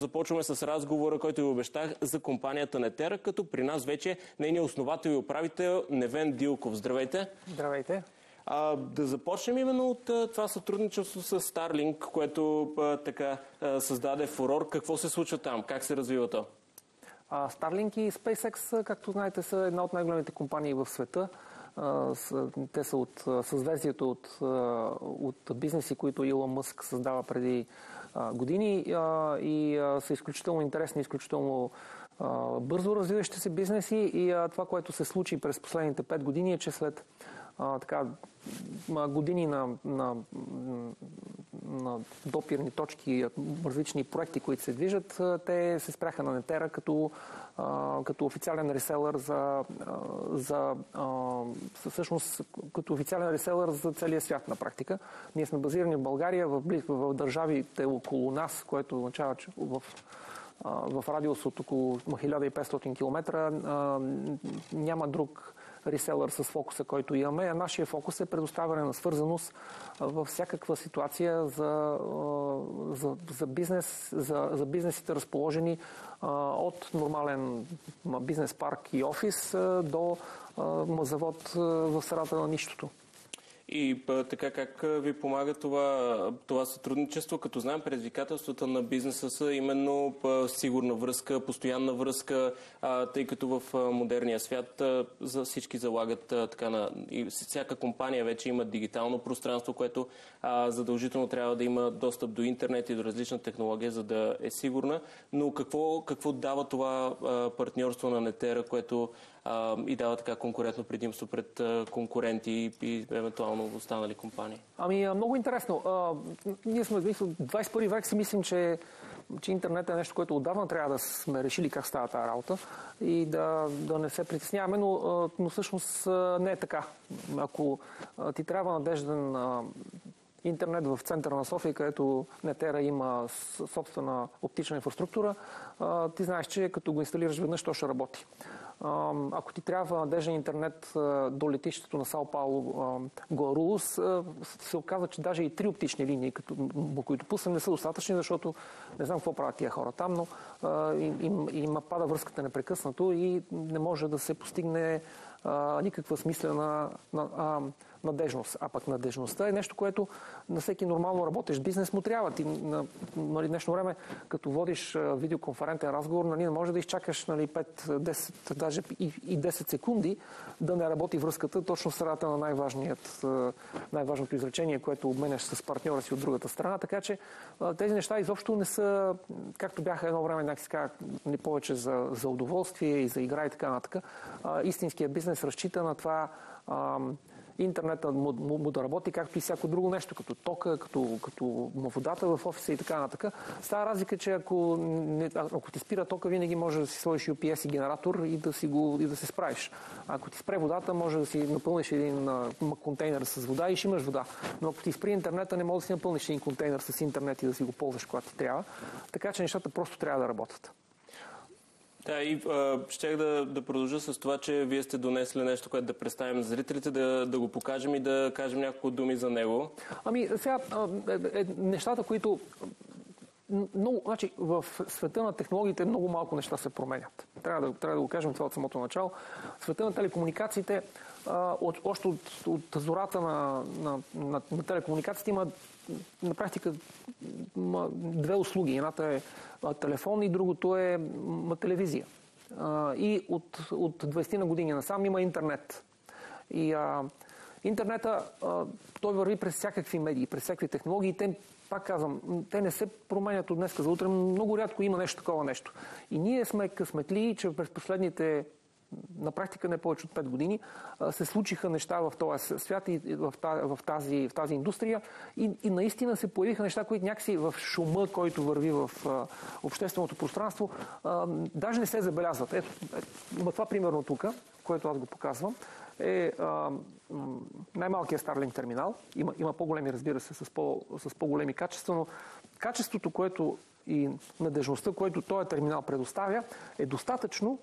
Започваме с разговора, който ви обещах за компанията Нетера, като при нас вече нейният основател и управител Невен Дилков. Здравейте! Здравейте! Да започнем именно от това сътрудничество с Starlink, което така създаде фурор. Какво се случва там? Как се развива то? Starlink и SpaceX, както знаете, са една от най-големите компании в света. Те са от съзвездието от бизнеси, които Илон Мъск създава преди години и са изключително интересни, изключително бързо развиващи се бизнеси и това, което се случи през последните 5 години е, че след години на допирни точки, различни проекти, които се движат, те се спряха на Нетера като официален реселър всъщност като официален реселър за целия свят на практика. Ние сме базирани в България, в държавите около нас, което означава, че в радиус от около 1500 км няма друг реселър с фокуса, който имаме, а нашия фокус е предоставяне на свързаност във всякаква ситуация за бизнес, за бизнесите разположени от нормален бизнес парк и офис до завод в средата на нищото. И така как ви помага това сътрудничество, като знаем предизвикателствата на бизнеса са именно сигурна връзка, постоянна връзка, тъй като в модерния свят за всички залагат и всяка компания вече има дигитално пространство, което задължително трябва да има достъп до интернет и до различна технология, за да е сигурна. Но какво дава това партньорство на Нетера, което и дава така конкурентно предимство пред конкуренти и евентуално останали компании? Много интересно. Ние сме в 21 век си мислим, че интернет е нещо, което отдавна трябва да сме решили как става тази работа и да не се притесняваме, но всъщност не е така. Ако ти трябва надежден интернет в центъра на София, където Нетера има собствена оптична инфраструктура, ти знаеш, че като го инсталираш веднъж, то ще работи. Ако ти трябва надежден интернет до летището на Сао Пауло, Гуарулус, се оказва, че даже и 3 оптични линии, които пуснем, не са достатъчни, защото не знам какво правят тия хора там, но им пада връзката непрекъснато и не може да се постигне никаква смислена надежност. А пък надежността е нещо, което на всеки нормално работещ бизнес му трябва. Ти на днешно време, като водиш видеоконферентен разговор, не може да изчакаш 5, 10, даже и 10 секунди да не работи връзката точно в средата на най-важното изречение, което обменяш с партньора си от другата страна. Така че тези неща изобщо не са, както бяха едно време, не повече за удоволствие и за игра и така нататък. Истинският бизнес разчита на това интернетът му да работи, както и всяко друго нещо, като тока, като водата в офиса и така нататък. Става разлика, че ако ти спира тока, винаги може да си сложиш UPS и генератор и да се справиш. Ако ти спре водата, може да си напълниш един контейнер с вода и ще имаш вода. Но ако ти спри интернета, не може да си напълниш един контейнер с интернет и да си го ползваш, когато ти трябва. Така че нещата просто трябва да работят. Да, и щях да продължа с това, че вие сте донесли нещо, което да представим на зрителите, да го покажем и да кажем няколко думи за него. Сега, нещата, които значи, в света на технологиите много малко неща се променят. Трябва да го кажем това от самото начало. В света на телекомуникациите, още от зората на телекомуникациите има на практика 2 услуги. Едната е телефон и другото е телевизия. И от 20 на години насам има интернет. И интернета, той върви през всякакви медии, през всякакви технологии. Пак казвам, те не се променят от днеска за утре. Много рядко има такова нещо. И ние сме късметли, че през последните на практика не повече от 5 години се случиха неща в този свят и в тази индустрия и наистина се появиха неща, които някакси в шума, който върви в общественото пространство, даже не се забелязват. Ето, това примерно тук, което аз го показвам, е най-малкият Starlink терминал. Има по-големи, разбира се, с по-големи качества, но качеството, което и надежността, което този терминал предоставя, е достатъчно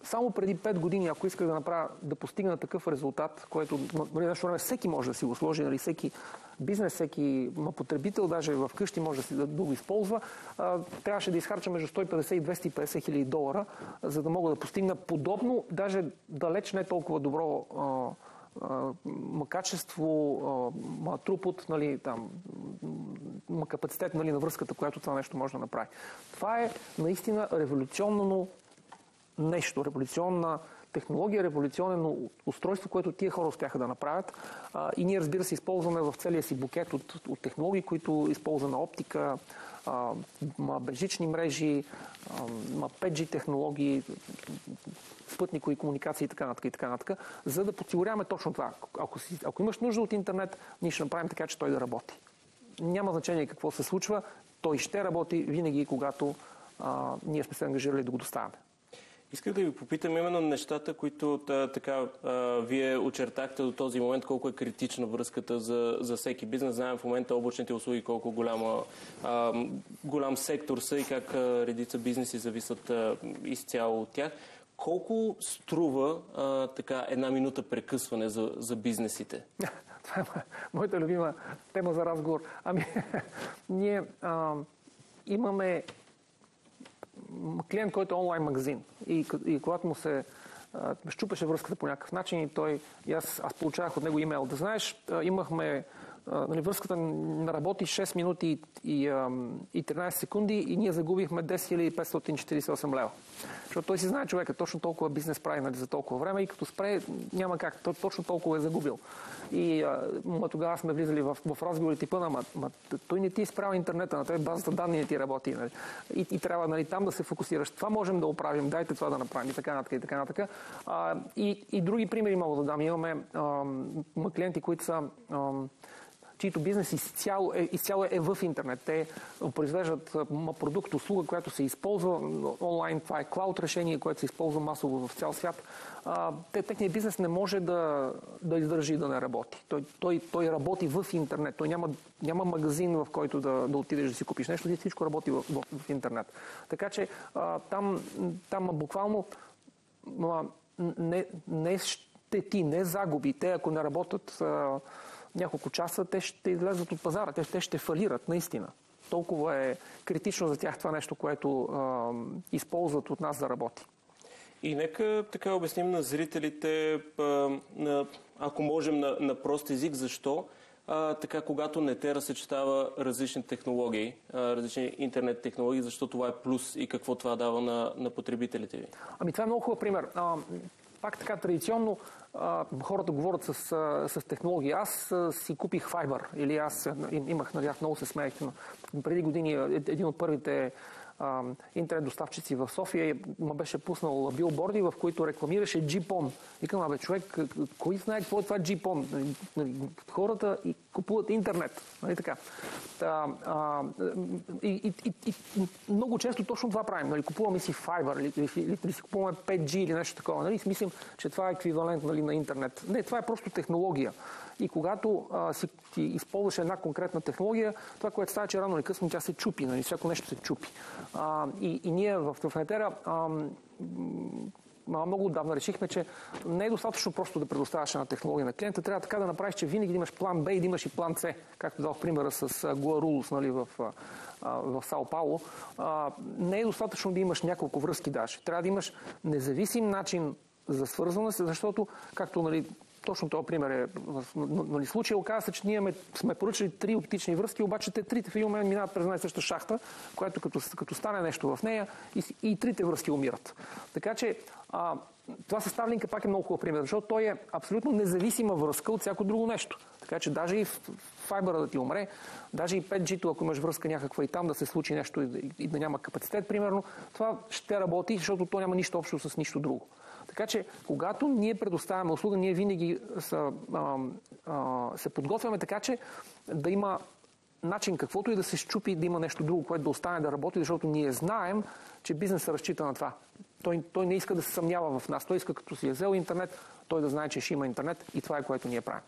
само преди 5 години, ако исках да постигна такъв резултат, което нещо време всеки може да си го сложи, нали, всеки бизнес, всеки потребител, даже в къщи може да го използва, трябваше да изхарча между 150 и 250 хиляди долара, за да мога да постигна подобно, даже далеч не толкова добро качество, трупот, нали, там, капацитет, нали, на връзката, която това нещо може да направи. Това е наистина революционно нещо, революционна технология, революционно устройство, което тия хора успяха да направят. И ние, разбира се, използваме в целия си букет от технологии, които използваме оптика, безжични мрежи, 5G технологии, спътникови комуникации и така нататък, за да подсигуряваме точно това. Ако имаш нужда от интернет, ние ще направим така, че той да работи. Няма значение какво се случва, той ще работи винаги, когато ние сме се ангажирали да го доставяме. Исках да ви попитам именно нещата, които вие очертахте до този момент, колко е критична връзката за всеки бизнес. Знаем в момента облачните услуги колко голям сектор са и как редица бизнеси зависят изцяло от тях. Колко струва една минута прекъсване за бизнесите? Това е моята любима тема за разговор. Ние имаме клиент, който е онлайн магазин и когато му се щупеше връзката по някакъв начин и аз получавах от него имейл. Да знаеш, имахме връзката не работи 6 минути и 13 секунди и ние загубихме 10 548 лева. Защото той си знае човека, точно толкова бизнес прави, нали, за толкова време и като спре няма как, той точно толкова е загубил. И тогава сме влизали в разговори типа, той не ти изправя интернета, на той базата данни не ти работи. Нали. И трябва, нали, там да се фокусираш. Това можем да оправим, дайте това да направим и така нататък. И други примери мога да дам. Имаме клиенти, които са чието бизнес изцяло е в интернет. Те произвеждат продукт, услуга, която се използва онлайн. Това е клауд решение, което се използва масово в цял свят. Техният бизнес не може да издържи да не работи. Той работи в интернет. Той няма магазин, в който да отидеш да си купиш нещо. Всичко работи в интернет. Така че там буквално не щети, не загуби. Те, ако не работят няколко часа, те ще излезат от пазара, те ще фалират, наистина. Толкова е критично за тях това нещо, което използват от нас да работи. И нека така обясним на зрителите, ако можем на прост език, защо когато не те разсъчетава различни технологии, различни интернет технологии, защо това е плюс и какво това дава на потребителите ви? Това е много хубав пример. Пак така традиционно хората говорят с технологии. Аз си купих Fiber или аз имах, нали, много се смеех, но преди години един от първите интернет доставчици в София ме беше пуснал билборди, в които рекламираше GPON. Викам, човек, кой знае какво е това GPON? Хората купуват интернет. Нали така? И много често точно това правим. Нали? Купуваме си Fiber или си купуваме 5G или нещо такова. Нали? Мислим, че това е еквивалент, нали, на интернет. Не, това е просто технология. И когато си използваш една конкретна технология, това, което става, че рано или късно тя се чупи, нали? Всяко нещо се чупи. И ние в Нетера много отдавна решихме, че не е достатъчно просто да предоставяш една технология на клиента. Трябва така да направиш, че винаги да имаш план Б и да имаш и план С, както дадох примера с Guarulhos, нали, в Сао Пауло. Не е достатъчно да имаш няколко връзки даже. Трябва да имаш независим начин за свързване, защото, както, нали, точно този пример е в случая. Оказва се, че ние сме поръчали 3 оптични връзки, обаче те трите в един момент минават през една и съща шахта, която като стане нещо в нея и трите връзки умират. Така че това със Starlink пак е много хубав пример, защото той е абсолютно независима връзка от всяко друго нещо. Така че даже и файбъра да ти умре, даже и 5G-то, ако имаш връзка някаква и там да се случи нещо и да няма капацитет, примерно, това ще работи, защото то няма нищо общо с нищо друго. Така че, когато ние предоставяме услуга, ние винаги се подготвяме така, че да има начин каквото и да се счупи, да има нещо друго, което да остане да работи, защото ние знаем, че бизнесът разчита на това. Той не иска да се съмнява в нас. Той иска, като си е взел интернет, той да знае, че ще има интернет и това е, което ние правим.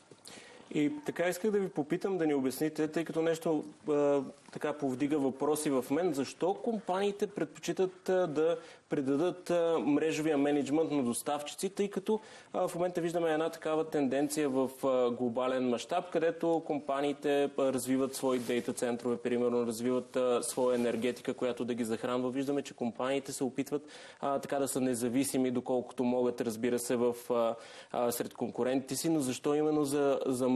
И така исках да ви попитам да ни обясните, тъй като нещо така повдига въпроси в мен, защо компаниите предпочитат да предадат мрежовия мениджмънт на доставчици, тъй като в момента виждаме една такава тенденция в глобален мащаб, където компаниите развиват свои дейта центрове, примерно развиват своя енергетика, която да ги захранва. Виждаме, че компаниите се опитват така да са независими, доколкото могат, разбира се, сред конкурентите си, но защо именно за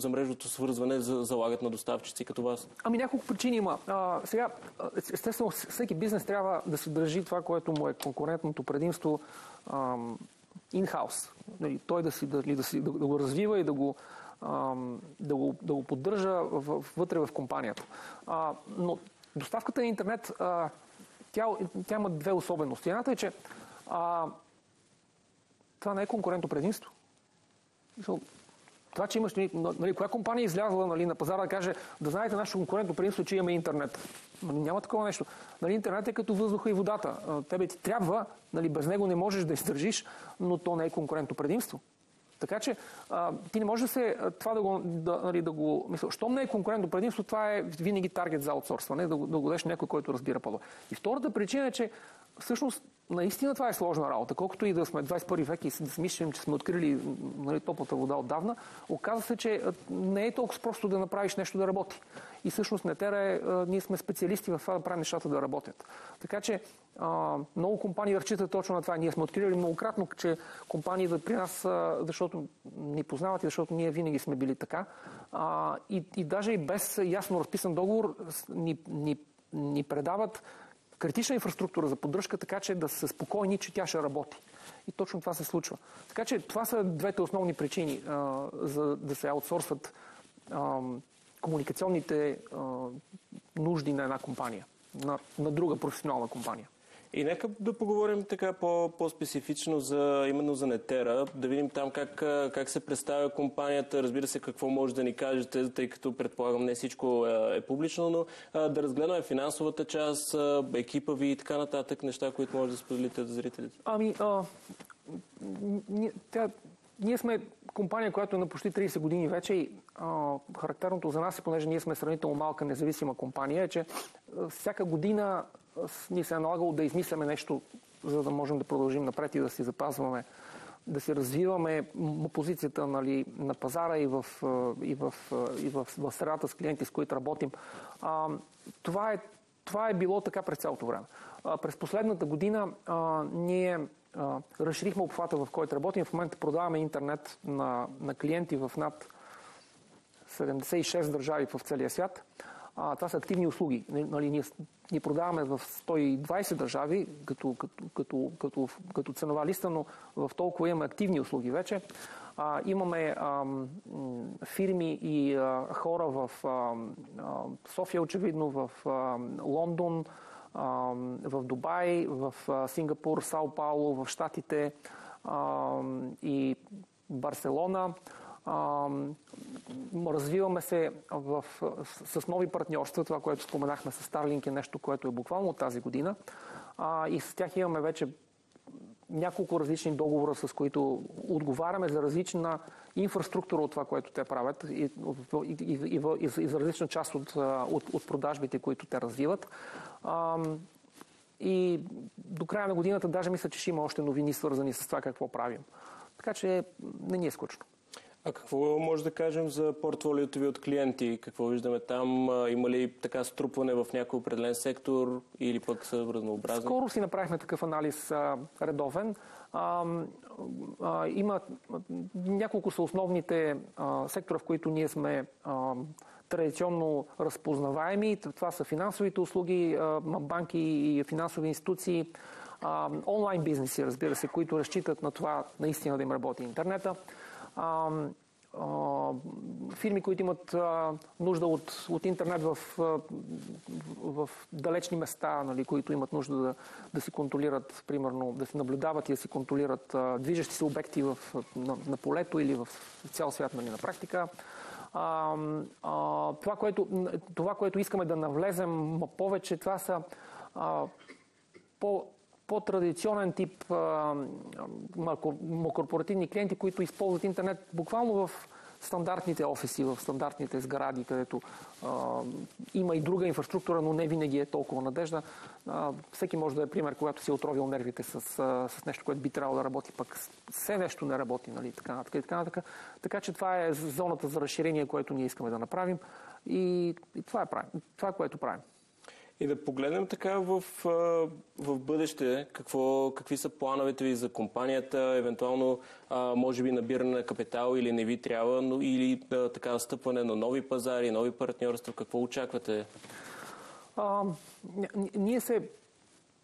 мрежовото свързване залагат на доставчици като вас? Ами няколко причини има. Сега, естествено, всеки бизнес трябва да се държи това, което му е конкурентното предимство in-house. Той да го развива и да го поддържа вътре в компанията. Но доставката на интернет, тя има две особености. Едната е, че това не е конкурентно предимство. Това, че имаш, коя компания е излязла на пазара да каже, да знаете нашето конкурентно предимство, че имаме интернет. Няма такова нещо. Интернет е като въздуха и водата. Тебе ти трябва, без него не можеш да издържиш, но то не е конкурентно предимство. Така че ти не можеш да го мисля. Щом не е конкурентно предимство, това е винаги таргет за аутсорсване, да го дадеш някой, който разбира по-добре. И втората причина е, че всъщност наистина това е сложна работа. Колкото и да сме 21 век и да си мислим, че сме открили топлата вода отдавна, оказва се, че не е толкова просто да направиш нещо да работи. И всъщност ние сме специалисти в това да правим нещата да работят. Така че много компании разчитат точно на това. Ние сме открили многократно, че компании при нас, защото ни познават и защото ние винаги сме били така. И даже и без ясно разписан договор ни предават критична инфраструктура за поддръжка, така че да са спокойни, че тя ще работи. И точно това се случва. Така че това са двете основни причини за да се аутсорсват комуникационните нужди на една компания, на друга професионална компания. И нека да поговорим така по-специфично именно за Нетера, да видим там как се представя компанията, разбира се какво може да ни кажете, тъй като предполагам не всичко е публично, но да разгледаме финансовата част, екипа ви и така нататък, неща, които може да споделите за зрителите. Ние сме компания, която е на почти 30 години вече и характерното за нас е, понеже ние сме сравнително малка независима компания, е, че всяка година ни се е налагало да измисляме нещо, за да можем да продължим напред и да си запазваме, да си развиваме позицията на пазара и в средата с клиенти, с които работим. Това е било така през цялото време. През последната година ние разширихме обхвата, в който работим. В момента продаваме интернет на клиенти в над 76 държави в целия свят. Това са активни услуги. Ние продаваме в 120 държави като ценова листа, но в толкова имаме активни услуги вече. Имаме фирми и хора в София, очевидно, в Лондон, в Дубай, в Сингапур, Сао Пауло, в Щатите и Барселона. Развиваме се с нови партньорства. Това, което споменахме с Starlink, е нещо, което е буквално от тази година. И с тях имаме вече няколко различни договора, с които отговаряме за различна инфраструктура от това, което те правят и за различна част от продажбите, които те развиват. И до края на годината даже мисля, че ще има още новини, свързани с това какво правим. Така че не ни е скучно. А какво може да кажем за портфолиото ви от клиенти? Какво виждаме там? Има ли така струпване в някой определен сектор или пък са разнообразни? Скоро си направихме такъв анализ редовен. Има няколко са основните сектора, в които ние сме традиционно разпознаваеми. Това са финансовите услуги, банки и финансови институции, онлайн бизнеси, разбира се, които разчитат на това наистина да им работи интернета. Фирми, които имат нужда от интернет в далечни места, които имат нужда да си контролират, примерно, да се наблюдават и да си контролират движещи се обекти на полето или в цял свят, на практика. Това, което искаме да навлезем повече, това са по-традиционен тип корпоративни клиенти, които използват интернет буквално в стандартните офиси, в стандартните сгради, където има и друга инфраструктура, но не винаги е толкова надежда. Всеки може да е пример, когато си е отровил нервите с нещо, което би трябвало да работи, пък все нещо не работи, нали, така нататък. Така че това е зоната за разширение, което ние искаме да направим и това е което правим. И да погледнем така в бъдеще, какви са плановете ви за компанията, евентуално може би набиране на капитал или не ви трябва, но или така стъпване на нови пазари, нови партньорства. Какво очаквате?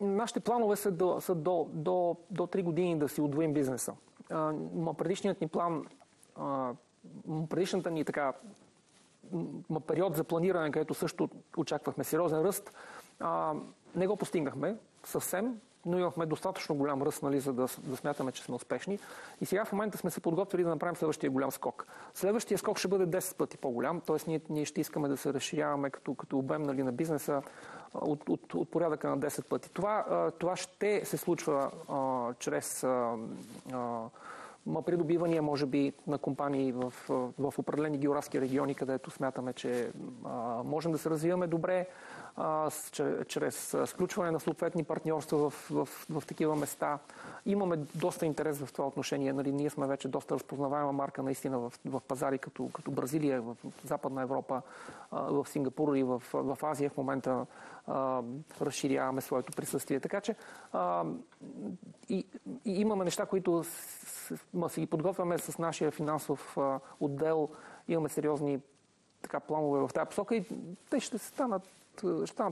Нашите планове са до 3 години да си удвоим бизнеса. Предишният ни план, предишната ни така период за планиране, където също очаквахме сериозен ръст, не го постигнахме съвсем, но имахме достатъчно голям ръст, нали, за да смятаме, че сме успешни. И сега в момента сме се подготвили да направим следващия голям скок. Следващия скок ще бъде 10 пъти по-голям, т.е. ние ще искаме да се разширяваме като обем, нали, на бизнеса от порядъка на 10 пъти. Това ще се случва чрез придобивания, може би, на компании в определени географски региони, където смятаме, че можем да се развиваме добре, чрез сключване на съответни партньорства в такива места. Имаме доста интерес в това отношение. Нали, ние сме вече доста разпознаваема марка наистина в пазари като Бразилия, в Западна Европа, в Сингапур и в Азия в момента разширяваме своето присъствие. Така че и имаме неща, които си ги подготвяме с нашия финансов отдел. Имаме сериозни планове в тази посока и те ще станат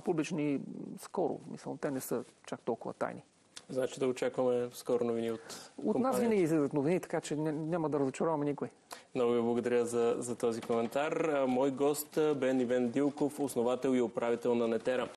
публични скоро. Мисля, те не са чак толкова тайни. Значи да очакваме скоро новини от компанията. От нас винаги излизат новини, така че няма да разочароваме никой. Много ви благодаря за този коментар. Мой гост бе Нивен Дилков, основател и управител на Нетера.